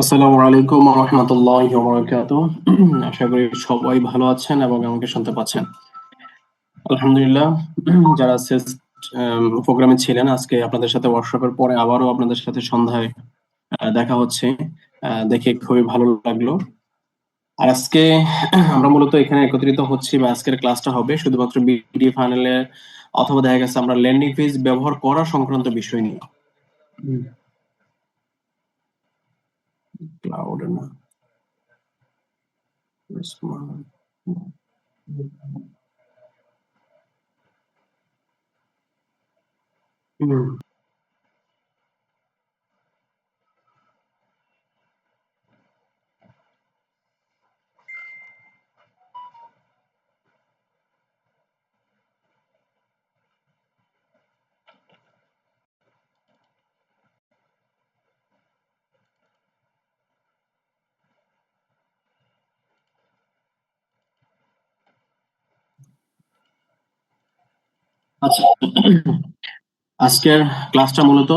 আসসালামু আলাইকুম রহমতুল্লাহি ওয়া বারাকাতুহু। আশা করি সবাই ভালো আছেন এবং আমাকে শুনতে পাচ্ছেন। আলহামদুলিল্লাহ। যারা সেলস প্রোগ্রামে ছিলেন, আজকে আপনাদের সাথে ওয়ার্কশপের পরে আবারও আপনাদের সাথে সন্ধ্যায় দেখা হচ্ছে। দেখে খুবই ভালো লাগলো। আর আজকে আমরা মূলত এখানে একত্রিত হচ্ছি বা আজকের ক্লাসটা হবে শুধুমাত্র বিডি ফানেলের অথবা দেখা গেছে আমরা ল্যান্ডিং পেজ ব্যবহার করা সংক্রান্ত বিষয় নিয়ে। ক্লাউড না, হুম। আচ্ছা, আজকের ক্লাসটা মূলত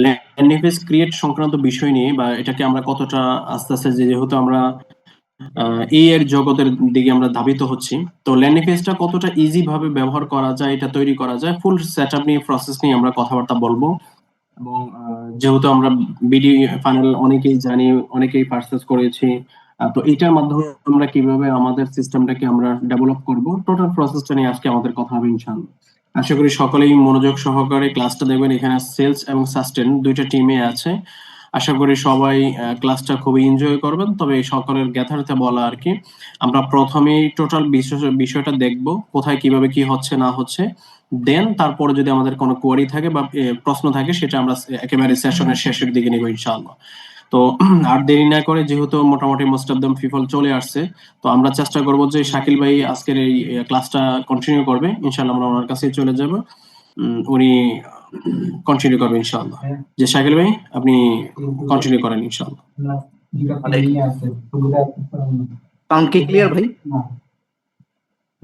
ল্যান্ডিং পেজ ক্রিয়েট সংক্রান্ত বিষয় নিয়ে, বা এটাকে আমরা কতটা আস্তে আস্তে যেহেতু আমরা এই এর জগতের দিকে আমরা ধাবিত হচ্ছি, তো ল্যান্ডিং পেজটা কতটা ইজি ভাবে ব্যবহার করা যায়, এটা তৈরি করা যায়, ফুল সেটআপ নিয়ে প্রসেস নিয়ে আমরা কথাবার্তা বলবো। এবং যেহেতু আমরা বিডি ফানেল অনেকেই জানি, অনেকেই পারচেজ করেছি, তো এটার মাধ্যমে আমরা কিভাবে আমাদের সিস্টেমটাকে আমরা ডেভেলপ করব, টোটাল প্রসেসটা নিয়ে আজকে আমাদের কথা হবে ইনশাআল্লাহ। আশা করি সকলেই মনোযোগ সহকারে ক্লাসটা দেখবেন। এখানে সেলস এবং সাস্টেন দুইটা টিমে আছে। আশা করি সবাই ক্লাসটা খুবই এনজয় করবেন। তবে এই সকলের জ্ঞাতার্থে বলা আর কি, আমরা প্রথমেই টোটাল বিষয়টা দেখব, কোথায় কিভাবে কি হচ্ছে না হচ্ছে। দেন তারপরে যদি আমাদের কোনো কোয়ারি থাকে বা প্রশ্ন থাকে, সেটা আমরা একেবারে সেশনের শেষের দিকে নিব ইনশাআল্লাহ। তো আর দেরি না করে, যেহেতু মোটামুটি মোস্ট অফ দ্যাম পিপল চলে আসছে, তো আমরা চেষ্টা করব যে শাকিল ভাই আজকের এই ক্লাসটা কন্টিনিউ করবে ইনশাআল্লাহ। আমরা ওনার কাছেই চলে যাব, উনি কন্টিনিউ করবে ইনশাআল্লাহ। যে শাকিল ভাই, আপনি কন্টিনিউ করেন ইনশাআল্লাহ। সাউন্ড কি ক্লিয়ার ভাই?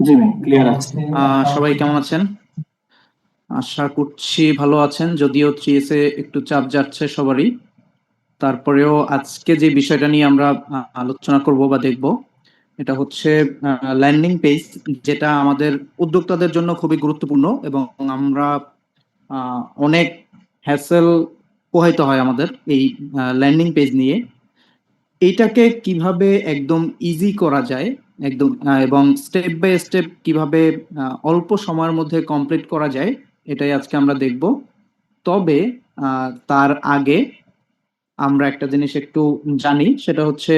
জি ভাই, ক্লিয়ার আছে। সবাই কেমন আছেন? আশা করছি ভালো আছেন, যদিও থ্রিএসে একটু চাপ যাচ্ছে সবারই। তারপরেও আজকে যে বিষয়টা নিয়ে আমরা আলোচনা করব বা দেখব, এটা হচ্ছে ল্যান্ডিং পেজ, যেটা আমাদের উদ্যোক্তাদের জন্য খুবই গুরুত্বপূর্ণ এবং আমরা অনেক হ্যাসেল পোহাইতে হয় আমাদের এই ল্যান্ডিং পেজ নিয়ে। এইটাকে কিভাবে একদম ইজি করা যায়, একদম এবং স্টেপ বাই স্টেপ কিভাবে অল্প সময়ের মধ্যে কমপ্লিট করা যায়, এটাই আজকে আমরা দেখব। তবে তার আগে আমরা একটা জিনিস একটু জানি, সেটা হচ্ছে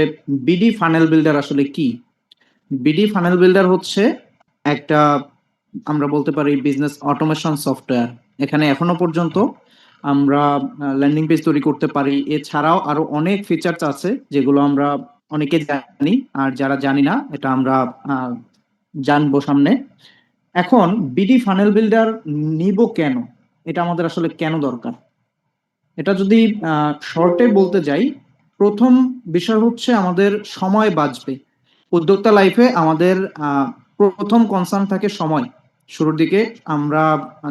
বিডি ফানেল বিল্ডার আসলে কি। বিডি ফানেল বিল্ডার হচ্ছে একটা, আমরা বলতে পারি, বিজনেস অটোমেশন সফটওয়্যার। এখানে এখনো পর্যন্ত আমরা ল্যান্ডিং পেজ তৈরি করতে পারি, এছাড়াও আরো অনেক ফিচার্স আছে যেগুলো আমরা অনেকে জানি, আর যারা জানি না এটা আমরা জানবো সামনে। এখন বিডি ফানেল বিল্ডার নিব কেন, এটা আমাদের আসলে কেন দরকার, এটা যদি শর্টে বলতে যাই, প্রথম বিষয় হচ্ছে আমাদের সময় বাঁচবে। উদ্যোক্তা লাইফে আমাদের প্রথম কনসার্ন থাকে সময়। শুরুর দিকে আমরা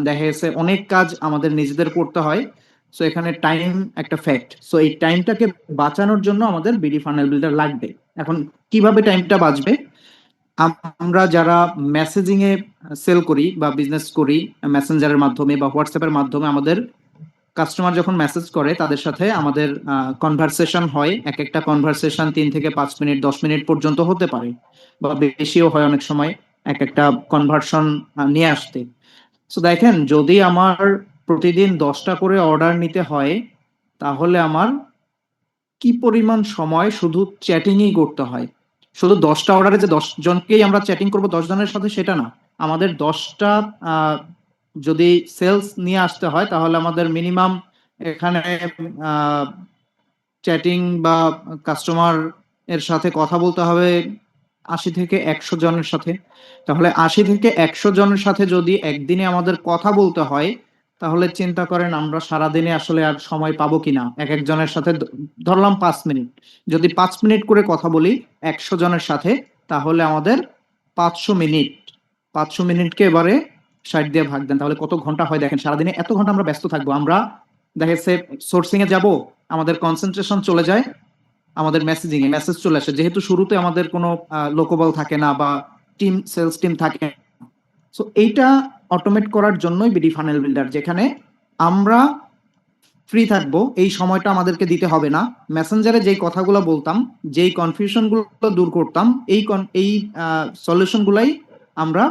দেখা গেছে অনেক কাজ আমাদের নিজেদের করতে হয়, সো এখানে টাইম একটা ফ্যাক্ট। সো এই টাইমটাকে বাঁচানোর জন্য আমাদের বিডি ফানেল বিল্ডার লাগবে। এখন কিভাবে টাইমটা বাঁচবে? আমরা যারা মেসেজিং এ সেল করি বা বিজনেস করি, মেসেঞ্জারের মাধ্যমে বা হোয়াটসঅ্যাপের মাধ্যমে আমাদের কাস্টমার যখন মেসেজ করে তাদের সাথে আমাদের কনভারসেশন হয়। এক একটা কনভারসেশন 3 থেকে 5 মিনিট 10 মিনিট পর্যন্ত হতে পারে, বা বেশিও হয় অনেক সময় এক একটা কনভার্সন নিয়ে আসতে। তো দেখেন, যদি আমার প্রতিদিন 10টা করে অর্ডার নিতে হয়, তাহলে আমার কি পরিমাণ সময় শুধু চ্যাটিংই করতে হয়। শুধু 10টা অর্ডারে যে 10 জনকেই আমরা চ্যাটিং করব 10 জনের সাথে, সেটা না। আমাদের 10টা যদি সেলস নিয়ে আসতে হয়, তাহলে আমাদের মিনিমাম এখানে চ্যাটিং বা কাস্টমার এর সাথে কথা বলতে হবে 80 থেকে 100 জনের সাথে। তাহলে 80 থেকে 100 জনের সাথে যদি একদিনে আমাদের কথা বলতে হয়, তাহলে চিন্তা করেন আমরা সারাদিনে আসলে আর সময় পাবো কিনা। এক একজনের সাথে ধরলাম 5 মিনিট, যদি 5 মিনিট করে কথা বলি 100 জনের সাথে, তাহলে আমাদের 500 মিনিট। 500 মিনিটকে এবারে 60 দিয়ে ভাগ দেন, তাহলে কত ঘন্টা হয় দেখেন। সারাদিনে এত ঘন্টা আমরা ব্যস্ত থাকবো। আমরা দেখা যাচ্ছে সোর্সিং এ যাব, আমাদের কনসেন্ট্রেশন চলে যায় আমাদের মেসেজিং এ মেসেজ চলে আসে, যেহেতু শুরুতে আমাদের কোনো লোকবল থাকে না বা সেলস টিম থাকে না। সো এইটা অটোমেট করার জন্যই বিডি ফানেল বিল্ডার, যেখানে আমরা ফ্রি থাকবো, এই সময়টা আমাদেরকে দিতে হবে না। মেসেঞ্জারে যেই কথাগুলো বলতাম, যেই কনফিউশন গুলো দূর করতাম, এই সলিউশন গুলাই আমরা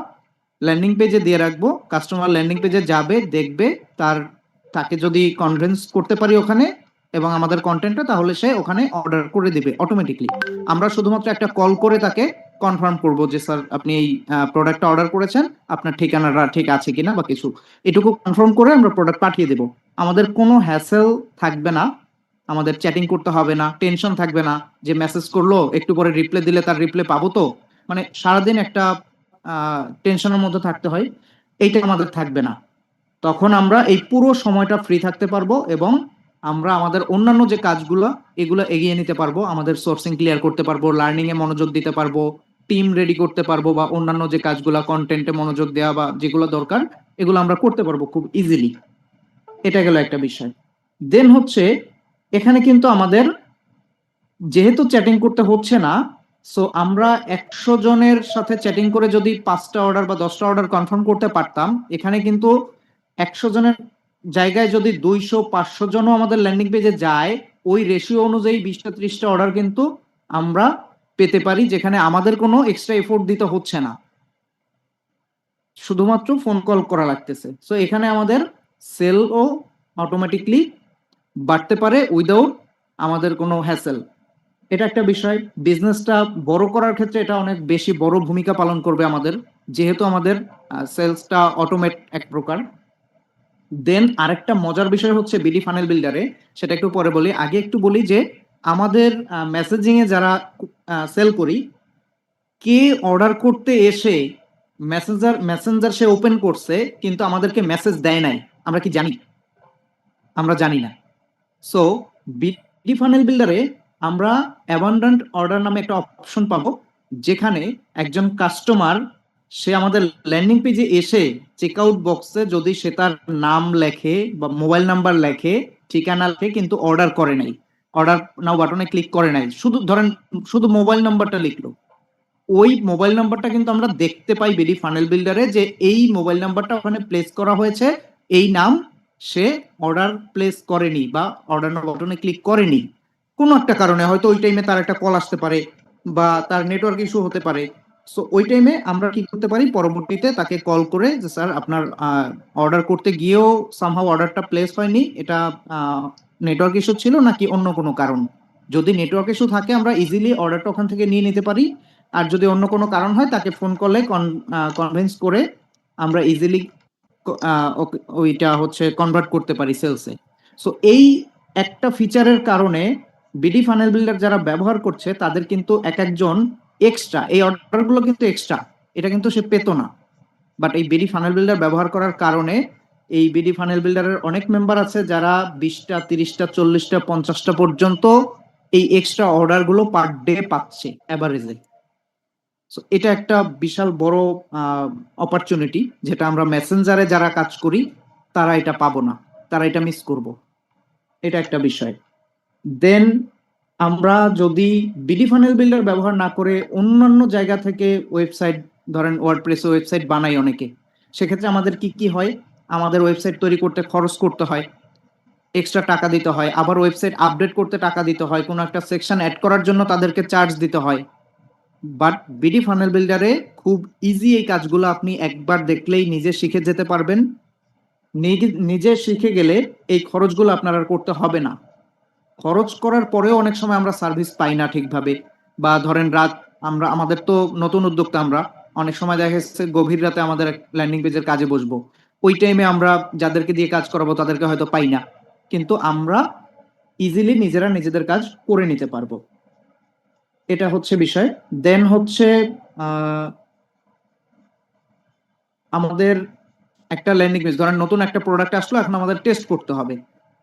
ল্যান্ডিং পেজে দিয়ে রাখবো। কাস্টমার ল্যান্ডিং পেজে যাবে, দেখবে, তাকে যদি কনভিন্স করতে পারি ওখানে এবং আমাদের কন্টেন্টটা, তাহলে সে ওখানে অর্ডার করে দিবে অটোমেটিকলি। আমরা শুধুমাত্র একটা কল করে তাকে কনফার্ম করব যে স্যার আপনি এই প্রোডাক্টটা অর্ডার করেছেন, আপনার ঠিকানাটা ঠিক আছে কিনা বা কিছু, এটুকু কনফার্ম করে আমরা প্রোডাক্ট পাঠিয়ে দেব। আমাদের কোনো হ্যাসেল থাকবে না, আমাদের চ্যাটিং করতে হবে না, টেনশন থাকবে না যে মেসেজ করলো একটু পরে রিপ্লাই দিলে তার রিপ্লাই পাবো তো, মানে সারাদিন একটা টেনশনের মধ্যে থাকতে হয়, এইটা আমাদের থাকবে না। তখন আমরা এই পুরো সময়টা ফ্রি থাকতে পারবো এবং আমরা আমাদের অন্যান্য যে কাজগুলো এগুলো এগিয়ে নিতে পারবো, আমাদের সোর্সিং ক্লিয়ার করতে পারবো, লার্নিং এ মনোযোগ দিতে পারবো, টিম রেডি করতে পারবো, বা অন্যান্য যে কাজগুলো কন্টেন্টে মনোযোগ দেওয়া বা যেগুলো দরকার এগুলো আমরা করতে পারবো খুব ইজিলি। এটা গেল একটা বিষয়। দেন হচ্ছে এখানে কিন্তু আমাদের যেহেতু চ্যাটিং করতে হচ্ছে না, সো আমরা 100 জনের সাথে চ্যাটিং করে যদি 5টা অর্ডার বা 10টা অর্ডার কনফার্ম করতে পারতাম, এখানে কিন্তু 100 জনের জায়গায় যদি 200-500 জনও আমাদের ল্যান্ডিং পেজে যায়, ওই রেশিও অনুযায়ী 20টা-30টা অর্ডার কিন্তু আমরা পেতে পারি, যেখানে আমাদের কোনো এক্সট্রা এফোর্ট দিতে হচ্ছে না, শুধুমাত্র ফোন কল করা লাগতেছে। সো এখানে আমাদের সেলও অটোমেটিকলি বাড়তে পারে উইদাউট আমাদের কোনো হ্যাসেল। এটা একটা বিষয়। বিজনেসটা বড় করার ক্ষেত্রে এটা অনেক বেশি বড় ভূমিকা পালন করবে আমাদের, যেহেতু আমাদের সেলসটা অটোমেট এক প্রকার। দেন আরেকটা মজার বিষয় হচ্ছে বিডি ফানেল বিল্ডারে, সেটা একটু পরে বলি, আগে একটু বলি যে আমাদের মেসেজিং এ যারা সেল করি, কে অর্ডার করতে এসে মেসেঞ্জার সে ওপেন করছে কিন্তু আমাদেরকে মেসেজ দেয় নাই, আমরা কি জানি? আমরা জানি না। সো বিডি ফানেল বিল্ডারে আমরা অ্যাবান্ডান্ট অর্ডার নামে একটা অপশন পাবো, যেখানে একজন কাস্টমার সে আমাদের ল্যান্ডিং পেজে এসে চেকআউট বক্সে যদি সে তার নাম লেখে বা মোবাইল নাম্বার লেখে, ঠিকানা লেখে, কিন্তু অর্ডার করে নাই, অর্ডার নাও বাটনে ক্লিক করে নাই, শুধু ধরেন শুধু মোবাইল নাম্বারটা লিখলো, ওই মোবাইল নাম্বারটা কিন্তু আমরা দেখতে পাই বিডি ফানেল বিল্ডারে যে এই মোবাইল নাম্বারটা ওখানে প্লেস করা হয়েছে, এই নাম, সে অর্ডার প্লেস করেনি বা অর্ডার বাটনে ক্লিক করেনি কোনো একটা কারণে, হয়তো ওই টাইমে তার একটা কল আসতে পারে বা তার নেটওয়ার্ক ইস্যু হতে পারে। সো ওই টাইমে আমরা কি করতে পারি, পরবর্তীতে তাকে কল করে যে স্যার আপনার অর্ডার করতে গিয়েও সামহাউ অর্ডারটা প্লেস হয়নি, এটা নেটওয়ার্ক ইস্যু ছিল নাকি অন্য কোনো কারণ। যদি নেটওয়ার্ক ইস্যু থাকে আমরা ইজিলি অর্ডারটা ওখান থেকে নিয়ে নিতে পারি, আর যদি অন্য কোনো কারণ হয় তাকে ফোন করলে কনভিন্স করে আমরা ইজিলি ওইটা হচ্ছে কনভার্ট করতে পারি সেলসে। সো এই একটা ফিচারের কারণে বিডি ফানেল বিল্ডার যারা ব্যবহার করছে তাদের কিন্তু এক একজন এক্সট্রা, এই অর্ডারগুলো কিন্তু এক্সট্রা, এটা কিন্তু সে পেত না। বাট এই বিডি ফানেল বিল্ডার ব্যবহার করার কারণে এই বিডি ফানেল বিল্ডারের অনেক মেম্বার আছে যারা 20টা, 30টা, 40টা, 50টা পর্যন্ত এই এক্সট্রা অর্ডারগুলো পার ডে পাচ্ছে এভারেজে। সো এটা একটা বিশাল বড় অপরচুনিটি, যেটা আমরা মেসেঞ্জারে যারা কাজ করি তারা এটা পাবো না, তারা এটা মিস করব। এটা একটা বিষয়। দেন আমরা যদি বিডি ফানেল বিল্ডার ব্যবহার না করে অন্যান্য জায়গা থেকে ওয়েবসাইট, ধরেন ওয়ার্ডপ্রেসে ওয়েবসাইট বানাই অনেকে, সেক্ষেত্রে আমাদের কি কি হয়, আমাদের ওয়েবসাইট তৈরি করতে খরচ করতে হয়, এক্সট্রা টাকা দিতে হয়, আবার ওয়েবসাইট আপডেট করতে টাকা দিতে হয়, কোনো একটা সেকশন অ্যাড করার জন্য তাদেরকে চার্জ দিতে হয়। বাট বিডি ফানেল বিল্ডারে খুব ইজি এই কাজগুলো আপনি একবার দেখলেই নিজে শিখে যেতে পারবেন। নিজে শিখে গেলে এই খরচগুলো আপনার আর করতে হবে না। খরচ করার পরেও অনেক সময় আমরা সার্ভিস পাই না ঠিকভাবে, বা ধরেন রাত, আমাদের তো নতুন উদ্যোক্তা, আমরা অনেক সময় দেখা যাচ্ছে গভীর রাতে আমাদের ল্যান্ডিং পেজের কাজে বসবো, ওই টাইমে আমরা যাদেরকে দিয়ে কাজ করাবো তাদেরকে হয়তো পাই না, কিন্তু আমরা ইজিলি নিজেরা নিজেদের কাজ করে নিতে পারবো। এটা হচ্ছে বিষয়। দেন হচ্ছে আমাদের একটা ল্যান্ডিং পেজ, ধরেন নতুন একটা প্রোডাক্ট আসলো, এখন আমাদের টেস্ট করতে হবে,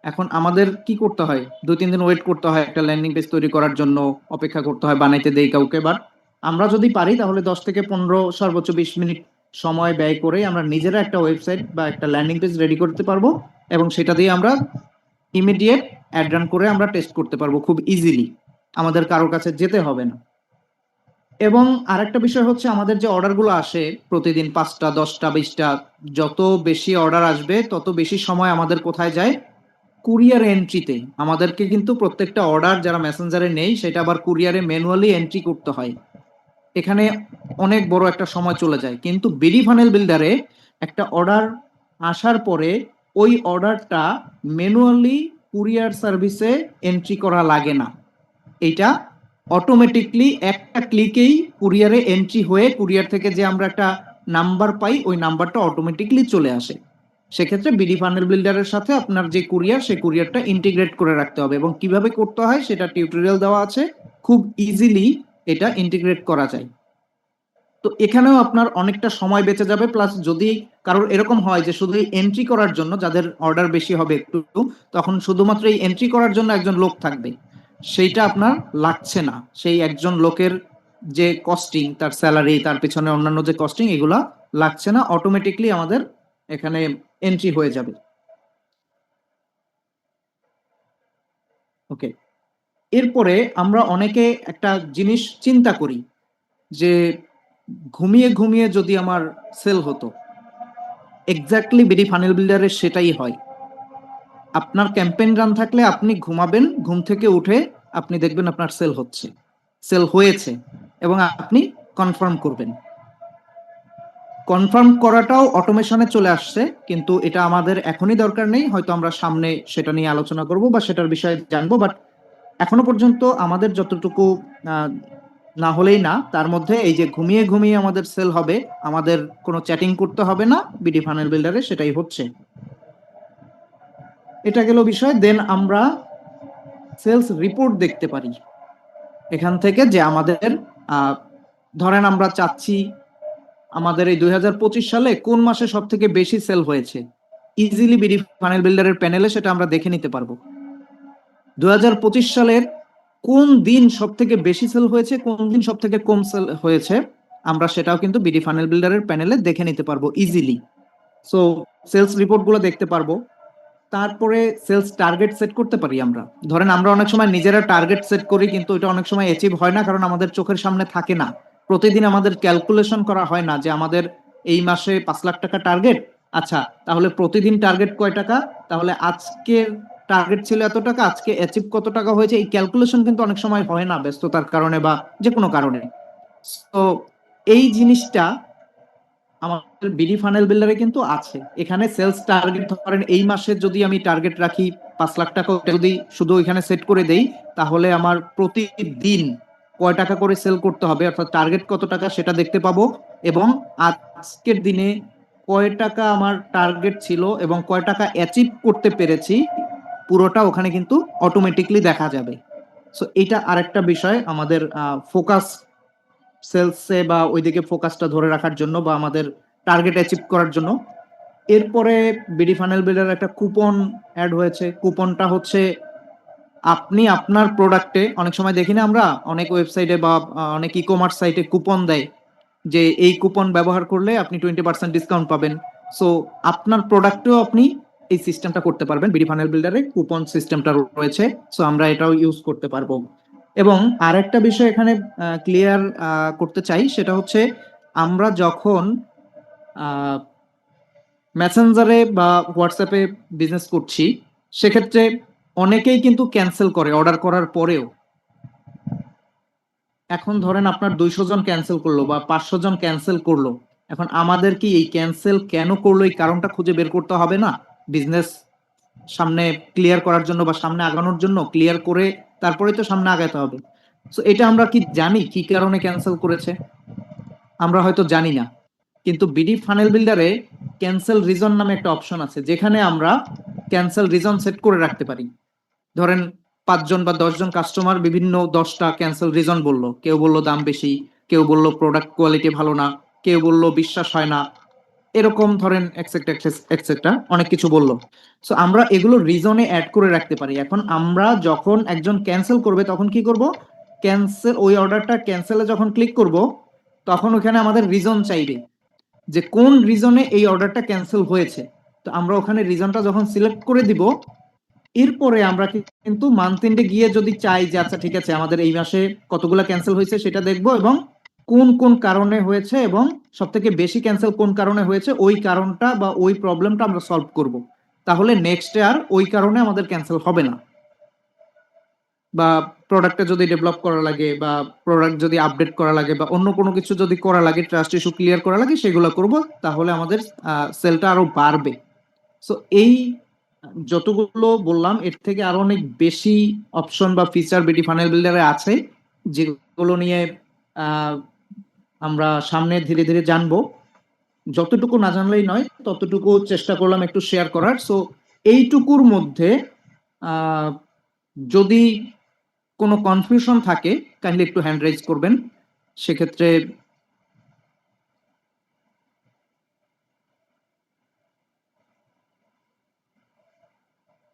এখন আমাদের কি করতে হয়, 2-3 দিন ওয়েট করতে হয় একটা ল্যান্ডিং পেজ তৈরি করার জন্য, অপেক্ষা করতে হয়, বানাইতে দেই কাউকে। বাট আমরা যদি পারি তাহলে 10 থেকে 15, সর্বোচ্চ 20 মিনিট সময় ব্যয় করে আমরা নিজেরা একটা ওয়েবসাইট বা একটা ল্যান্ডিং পেজ রেডি করতে পারবো, এবং সেটা দিয়ে আমরা ইমিডিয়েট অ্যাড রান করে আমরা টেস্ট করতে পারবো খুব ইজিলি। আমাদের কারোর কাছে যেতে হবে না। এবং আরেকটা বিষয় হচ্ছে আমাদের যে অর্ডারগুলো আসে প্রতিদিন 5টা 10টা 20টা, যত বেশি অর্ডার আসবে তত বেশি সময় আমাদের কোথায় যায়, কুরিয়ার এন্ট্রিতে। আমাদেরকে কিন্তু প্রত্যেকটা অর্ডার যারা মেসেঞ্জারে নেই সেটা আবার কুরিয়ারে ম্যানুয়ালি এন্ট্রি করতে হয়। এখানে অনেক বড় একটা সময় চলে যায়। কিন্তু বিডি ফানেল বিল্ডারে একটা অর্ডার আসার পরে ওই অর্ডারটা ম্যানুয়ালি কুরিয়ার সার্ভিসে এন্ট্রি করা লাগে না। এটা অটোমেটিকলি একটা ক্লিকেই কুরিয়ারে এন্ট্রি হয়ে কুরিয়ার থেকে যে আমরা একটা নাম্বার পাই ওই নাম্বারটা অটোমেটিকলি চলে আসে। সেক্ষেত্রে বিডি ফানেল বিল্ডারের সাথে আপনার যে কুরিয়ার সেই কুরিয়ারটা ইন্টিগ্রেট করে রাখতে হবে, এবং কিভাবে করতে হয় সেটা টিউটোরিয়াল দেওয়া আছে, খুব ইজিলি এটা ইন্টিগ্রেট করা যায়। তো এখানেও আপনার অনেকটা সময় বেঁচে যাবে, প্লাস যদি কারোর এরকম হয় যে শুধু এন্ট্রি করার জন্য, যাদের অর্ডার বেশি হবে একটু, তখন শুধুমাত্র এই এন্ট্রি করার জন্য একজন লোক থাকবে, সেইটা আপনার লাগছে না। সেই একজন লোকের যে কস্টিং, তার স্যালারি, তার পিছনে অন্যান্য যে কস্টিং, এগুলা লাগছে না, অটোমেটিকলি আমাদের এখানে এন্ট্রি হয়ে যাবে। ওকে, এরপরে আমরা অনেকে একটা জিনিস চিন্তা করি যে ঘুমিয়ে ঘুমিয়ে যদি আমার সেল হতো। এক্স্যাক্টলি বিডি ফানেল বিল্ডারের সেটাই হয়। আপনার ক্যাম্পেইন রান থাকলে আপনি ঘুমাবেন, ঘুম থেকে উঠে আপনি দেখবেন আপনার সেল হচ্ছে, সেল হয়েছে, এবং আপনি কনফার্ম করবেন। কনফার্ম করাটাও অটোমেশনে চলে আসছে, কিন্তু এটা আমাদের এখনই দরকার নেই, হয়তো আমরা সামনে সেটা নিয়ে আলোচনা করব বা সেটার বিষয়ে জানবো। বাট এখনো পর্যন্ত আমাদের যতটুকু আহ, না হলেই না, তার মধ্যে এই যে ঘুমিয়ে ঘুমিয়ে আমাদের সেল হবে, আমাদের কোনো চ্যাটিং করতে হবে না, বিডি ফানেল বিল্ডারে সেটাই হচ্ছে। এটা গেল বিষয়। দেন আমরা সেলস রিপোর্ট দেখতে পারি এখান থেকে, যে আমাদের আহ, ধরেন আমরা চাচ্ছি আমাদের এই 2025 সালে কোন মাসে সব থেকে বেশি সেল হয়েছে, ইজিলি বিডি ফানেল বিল্ডারের প্যানেলে সেটা আমরা দেখে নিতে পারবো। 2025 সালের কোন দিন সব থেকে বেশি সেল হয়েছে, কোন দিন সব থেকে কম সেল হয়েছে, আমরা সেটাও কিন্তু বিডি ফানেল বিল্ডারের প্যানেলে দেখে নিতে পারবো ইজিলি। সো সেলস রিপোর্ট গুলো দেখতে পারবো। তারপরে সেলস টার্গেট সেট করতে পারি আমরা। ধরেন আমরা অনেক সময় নিজেরা টার্গেট সেট করি, কিন্তু এটা অনেক সময় অ্যাচিভ হয় না, কারণ আমাদের চোখের সামনে থাকে না। প্রতিদিন আমাদের ক্যালকুলেশন করা হয় না যে আমাদের এই মাসে 5 লাখ টাকা টার্গেট, আচ্ছা তাহলে প্রতিদিন টার্গেট কয় টাকা, তাহলে আজকের টার্গেট ছিল এত টাকা, আজকে অ্যাচিভ কত টাকা হয়েছে, এই ক্যালকুলেশন কিন্তু অনেক সময় হয় না ব্যস্ততার কারণে বা যে কোনো কারণে। তো এই জিনিসটা আমাদের বিডি ফানেল বিল্ডারে কিন্তু আছে। এখানে সেলস টার্গেট, ধরেন এই মাসে যদি আমি টার্গেট রাখি 5 লাখ টাকা, ওটা যদি শুধু এখানে সেট করে দেই, তাহলে আমার প্রতিদিন কয় টাকা করে সেল করতে হবে, অর্থাৎ টার্গেট কত টাকা সেটা দেখতে পাবো, এবং আজকের দিনে কয় টাকা আমার টার্গেট ছিল এবং কয় টাকা অ্যাচিভ করতে পেরেছি, পুরোটা ওখানে কিন্তু অটোমেটিকলি দেখা যাবে। সো এটা আরেকটা বিষয় আমাদের ফোকাস, সেলসে বা ওইদিকে ফোকাসটা ধরে রাখার জন্য বা আমাদের টার্গেট অ্যাচিভ করার জন্য। এরপরে বিডি ফানেল বিল্ডার একটা কুপন অ্যাড হয়েছে। কুপনটা হচ্ছে আপনি আপনার প্রোডাক্টে, অনেক সময় দেখি না আমরা অনেক ওয়েবসাইটে বা অনেক ই কমার্স সাইটে কুপন দেয় যে এই কুপন ব্যবহার করলে আপনি 20% ডিসকাউন্ট পাবেন। সো আপনার প্রোডাক্টেও আপনি এই সিস্টেমটা করতে পারবেন, বিডি ফানেল বিল্ডারে কুপন সিস্টেমটা রয়েছে। সো আমরা এটাও ইউজ করতে পারবো। এবং আরেকটা বিষয় এখানে ক্লিয়ার করতে চাই, সেটা হচ্ছে আমরা যখন মেসেঞ্জারে বা হোয়াটসঅ্যাপে বিজনেস করছি, সেক্ষেত্রে অনেকেই কিন্তু ক্যান্সেল করে অর্ডার করার পরেও। এখন ধরেন আপনার 200 জন ক্যান্সেল করলো বা 500 জন ক্যান্সেল করলো, এখন আমাদের কি এই ক্যান্সেল কেন করলো এই কারণটা খুঁজে বের করতে হবে না? বিজনেস সামনে ক্লিয়ার করার জন্য বা সামনে আগানোর জন্য, ক্লিয়ার করে তারপরে তো সামনে আগাতে হবে। সো এটা আমরা কি জানি কি কারণে ক্যান্সেল করেছে? আমরা হয়তো জানি না, কিন্তু বিডি ফানেল বিল্ডারে ক্যান্সেল রিজন নামে একটা অপশন আছে, যেখানে আমরা ক্যান্সেল রিজন সেট করে রাখতে পারি। ধরেন 5 জন বা 10 জন কাস্টমার বিভিন্ন 10টা ক্যান্সেল রিজন বললো, কেউ বললো দাম বেশি, কেউ বললো প্রোডাক্ট কোয়ালিটি ভালো না, কেউ বললো বিশ্বাস হয় না, এরকম ধরেন এক্সেট্রা এক্সেট্রা অনেক কিছু বললো। সো আমরা এগুলো রিজনে অ্যাড করে রাখতে পারি। এখন আমরা যখন একজন ক্যান্সেল করবে তখন কি করব, ক্যান্সেল ওই অর্ডারটা ক্যান্সেলে যখন ক্লিক করব, তখন ওখানে আমাদের রিজন চাইবে যে কোন রিজনে এই অর্ডারটা ক্যান্সেল হয়েছে। তো আমরা ওখানে রিজনটা যখন সিলেক্ট করে দিব, এরপরে আমরা কিন্তু মান্থ এন্ডে গিয়ে যদি চাই যে আচ্ছা ঠিক আছে আমাদের এই মাসে কতগুলো ক্যান্সেল হয়েছে সেটা দেখবো, এবং কোন কোন কারণে হয়েছে এবং সব থেকে বেশি ক্যান্সেল কোন কারণে হয়েছে ওই কারণটা বা ওই প্রবলেমটা আমরা সলভ করব, তাহলে নেক্সট আর ওই কারণে আমাদের ক্যান্সেল হবে না। বা প্রোডাক্টটা যদি ডেভেলপ করা লাগে বা প্রোডাক্ট যদি আপডেট করা লাগে বা অন্য কোনো কিছু যদি করা লাগে, ট্রাস্ট ইস্যু ক্লিয়ার করা লাগে, সেগুলো করব, তাহলে আমাদের সেলটা আরো বাড়বে। সো এই যতগুলো বললাম এর থেকে আরো অনেক বেশি অপশন বা ফিচার বিডি ফানেল বিল্ডারে আছে, যেগুলো নিয়ে আমরা সামনে ধীরে ধীরে জানবো। যতটুকু না জানলেই নয়, ততটুকু চেষ্টা করলাম একটু শেয়ার করার। সো এইটুকুর মধ্যে যদি কোনো কনফিউশন থাকে কাইন্ডলি একটু হ্যান্ড রেজ করবেন। সেক্ষেত্রে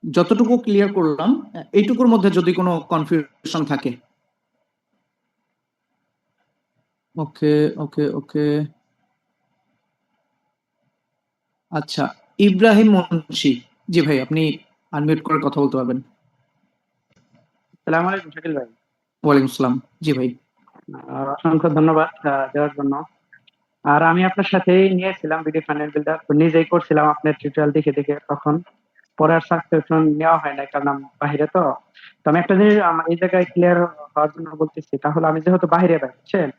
যতটুকু ক্লিয়ার করলাম, এইটুকুর মধ্যে যদি কোনো কনফিউশন থাকে। ওকে ওকে ওকে, আচ্ছা, ইব্রাহিম মুন্সি, জি ভাই আপনি আনমিউট করে কথা বলতে পারবেন। আসসালামু আলাইকুম শাকিল ভাই। ওয়ালাইকুম আসসালাম, জি ভাই। অসংখ্য ধন্যবাদ দেওয়ার জন্য। আর আমি আপনার সাথেই নিয়েছিলাম বিডি ফাইনাল বিল্ডার, নিজেই করছিলাম আপনার টিউটোরিয়াল দেখে দেখে। তখন পরে আর সাবস্ক্রিপশন নেওয়া হয় না, কারণ আমি বাইরে। তো তো আমি একটা জিনিস আমার এই জায়গায় ক্লিয়ার হওয়ার জন্য বলতেছি, তাহলে আমি যেহেতু বাইরে বুঝছেন,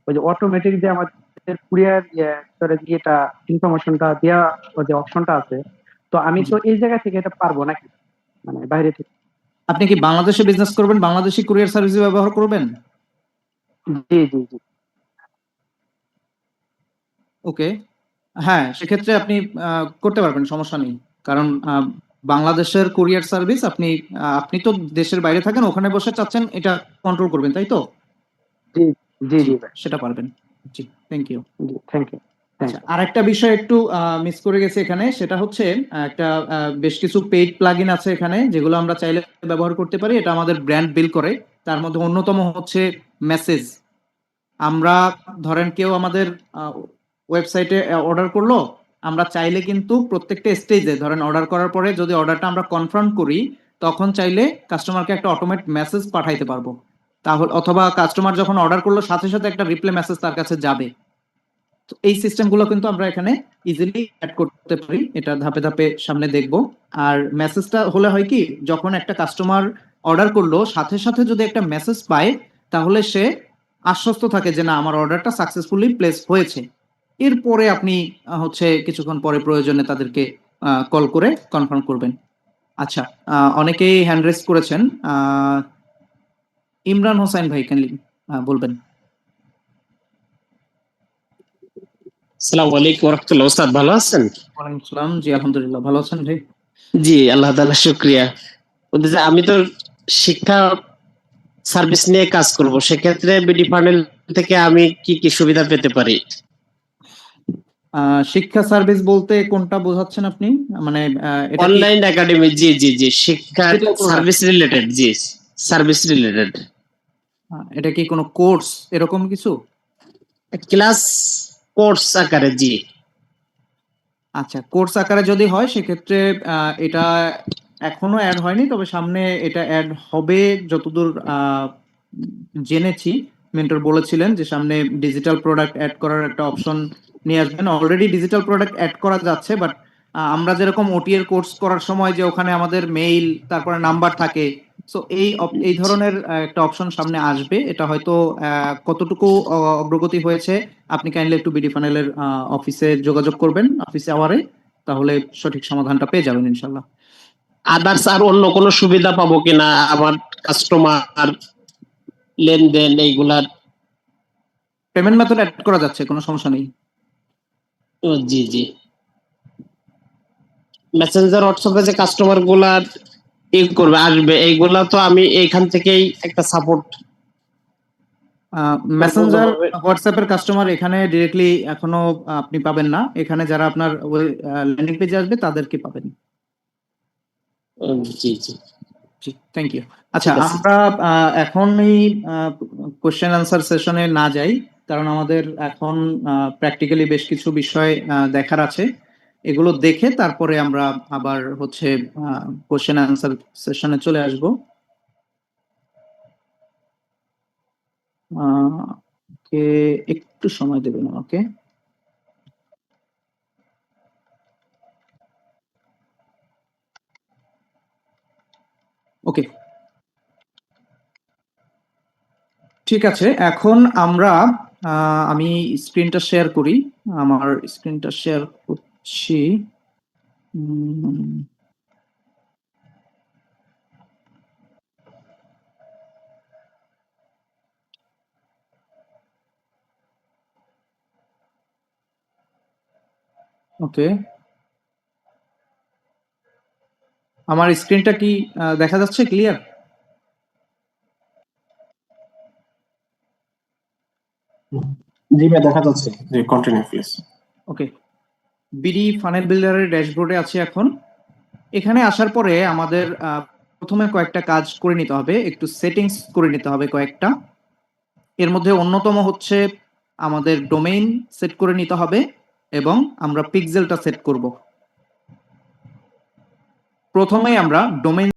ওই যে অটোমেটিক যে আমাদের কুরিয়ার করে দিয়ে এটা ইনফরমেশনটা দেওয়া, ওই যে অপশনটা আছে, তো আমি তো এই জায়গা থেকে এটা পারবো নাকি, মানে বাইরে থেকে? আপনি কি বাংলাদেশে বিজনেস করবেন, বাংলাদেশি কুরিয়ার সার্ভিস ব্যবহার করবেন? জি জি জি। ওকে, হ্যাঁ সেক্ষেত্রে আপনি করতে পারবেন, সমস্যা নেই। কারণ বাংলাদেশের কুরিয়ার সার্ভিস আপনি আপনি তো দেশের বাইরে থাকেন, ওখানে বসে চাচ্ছেন এটা কন্ট্রোল করবেন, তাই তো? জি জি জি, জি ভাই। সেটা পারবেন। জি, থ্যাংক ইউ। জি, থ্যাংক ইউ। আচ্ছা, আরেকটা বিষয় একটু মিস করে গেছে এখানে, সেটা হচ্ছে একটা বেশ কিছু পেইড প্লাগইন আছে এখানে যেগুলো আমরা চাইলে ব্যবহার করতে পারি, এটা আমাদের ব্র্যান্ড বিল্ড করে। তার মধ্যে অন্যতম হচ্ছে মেসেজ। আমরা ধরেন কেউ আমাদের ওয়েবসাইটে অর্ডার করলো, আমরা চাইলে কিন্তু প্রত্যেকটা স্টেজে ধরেন অর্ডার করার পরে যদি অর্ডারটা আমরা কনফার্ম করি, তখন চাইলে কাস্টমারকে একটা অটোমেট মেসেজ পাঠাইতে পারবো। তাহলে অথবা কাস্টমার যখন অর্ডার করলো সাথে সাথে একটা রিপ্লাই মেসেজ তার কাছে যাবে। তো এই সিস্টেমগুলো কিন্তু আমরা এখানে ইজিলি অ্যাড করতে পারি, এটা ধাপে ধাপে সামনে দেখব। আর মেসেজটা হলে হয় কি, যখন একটা কাস্টমার অর্ডার করলো সাথে সাথে যদি একটা মেসেজ পায়, তাহলে সে আশ্বস্ত থাকে যে না আমার অর্ডারটা সাকসেসফুলি প্লেস হয়েছে। এরপরে আপনি হচ্ছে কিছুক্ষণ পরে প্রয়োজনে তাদেরকে কল করে কনফার্ম করবেন। আচ্ছা, অনেকেই হ্যান্ড রেজ করেছেন। ইমরান হোসাইন ভাই কাইন্ডলি বলবেন। আসসালামু আলাইকুম ওয়া রাহমাতুল্লাহ। ওস্তাদ ভালো আছেন? ওয়ালাইকুম আসসালাম, জি আলহামদুলিল্লাহ, ভালো আছেন ভাই? জি আল্লাহ তাআলা শুকরিয়া। আমি তো শিক্ষা সার্ভিস নিয়ে কাজ করব, সেক্ষেত্রে বিডি ফানেল থেকে আমি কি কি সুবিধা পেতে পারি? শিক্ষা সার্ভিস বলতে কোনটা বোঝাচ্ছেন আপনি? মানে এটা কি অনলাইন একাডেমি? জি জি জি, শিক্ষা digital product? Service related. জি, সার্ভিস রিলেটেড। এটা কি কোনো কোর্স এরকম কিছু? ক্লাস কোর্স আকারে? জি। আচ্ছা, কোর্স আকারে যদি হয় সেক্ষেত্রে এটা এখনো অ্যাড হয়নি, তবে সামনে এটা অ্যাড হবে যতদূর জেনেছি। মেন্টর বলেছিলেন যে সামনে ডিজিটাল প্রোডাক্ট অ্যাড করার একটা অপশন নিয়ে আসবেন। অলরেডি ডিজিটাল প্রোডাক্ট অ্যাড করা যাচ্ছে, বাট আমরা যেরকম ওটি এর কোর্স করার সময় যে ওখানে আমাদের মেইল তারপরে নাম্বার থাকে, সো এই ধরনের একটা অপশন সামনে আসবে। এটা হয়তো কতটুকু অগ্রগতি হয়েছে আপনি কাইন্ডলি একটু বিডি ফানেলের অফিসে যোগাযোগ করবেন, অফিসে আওয়ারে, তাহলে সঠিক সমাধানটা পেয়ে যাবেন ইনশাল্লাহ। আদার্স আর অন্য কোনো সুবিধা পাবো কিনা আমার কাস্টমার লেনদেন এইগুলার? পেমেন্ট মেথড অ্যাড করা যাচ্ছে, কোনো সমস্যা নেই। জি জি। মেসেঞ্জার হোয়াটসঅ্যাপে যে কাস্টমার গুলার করবে আসবে, এইগুলা তো আমি এইখান থেকেই একটা সাপোর্ট। মেসেঞ্জার হোয়াটসঅ্যাপের কাস্টমার এখানে ডিরেক্টলি এখনো আপনি পাবেন না, এখানে যারা আপনার ল্যান্ডিং পেজে আসবে তাদেরকে পাবেন। জি জি জি, থ্যাংক ইউ। আচ্ছা, আমরা এখন এই কোশ্চেন আনসার সেশনে না যাই, কারণ আমাদের এখন প্র্যাকটিক্যালি বেশ কিছু বিষয় দেখার আছে। এগুলো দেখে তারপরে আমরা আবার হচ্ছে কোশ্চেন অ্যান্সার সেশনে চলে আসব। ওকে, একটু সময় দেবেন আমাকে। ওকে, ঠিক আছে। এখন আমরা আমি স্ক্রিনটা শেয়ার করি। আমার স্ক্রিনটা শেয়ার করছি। ওকে, আমার স্ক্রিনটা কি দেখা যাচ্ছে ক্লিয়ার? জি ভাই, দেখা যাচ্ছে। জি, continue please. Okay, BD funnel বিল্ডারের ড্যাশবোর্ডে আছি এখন। এখানে আসার পরে আমাদের প্রথমে কয়েকটা কাজ করে নিতে হবে, একটু সেটিংস করে নিতে হবে কয়েকটা। এর মধ্যে অন্যতম হচ্ছে আমাদের ডোমেইন সেট করে নিতে হবে এবং আমরা পিক্সেলটা সেট করব। প্রথমেই আমরা ডোমেইন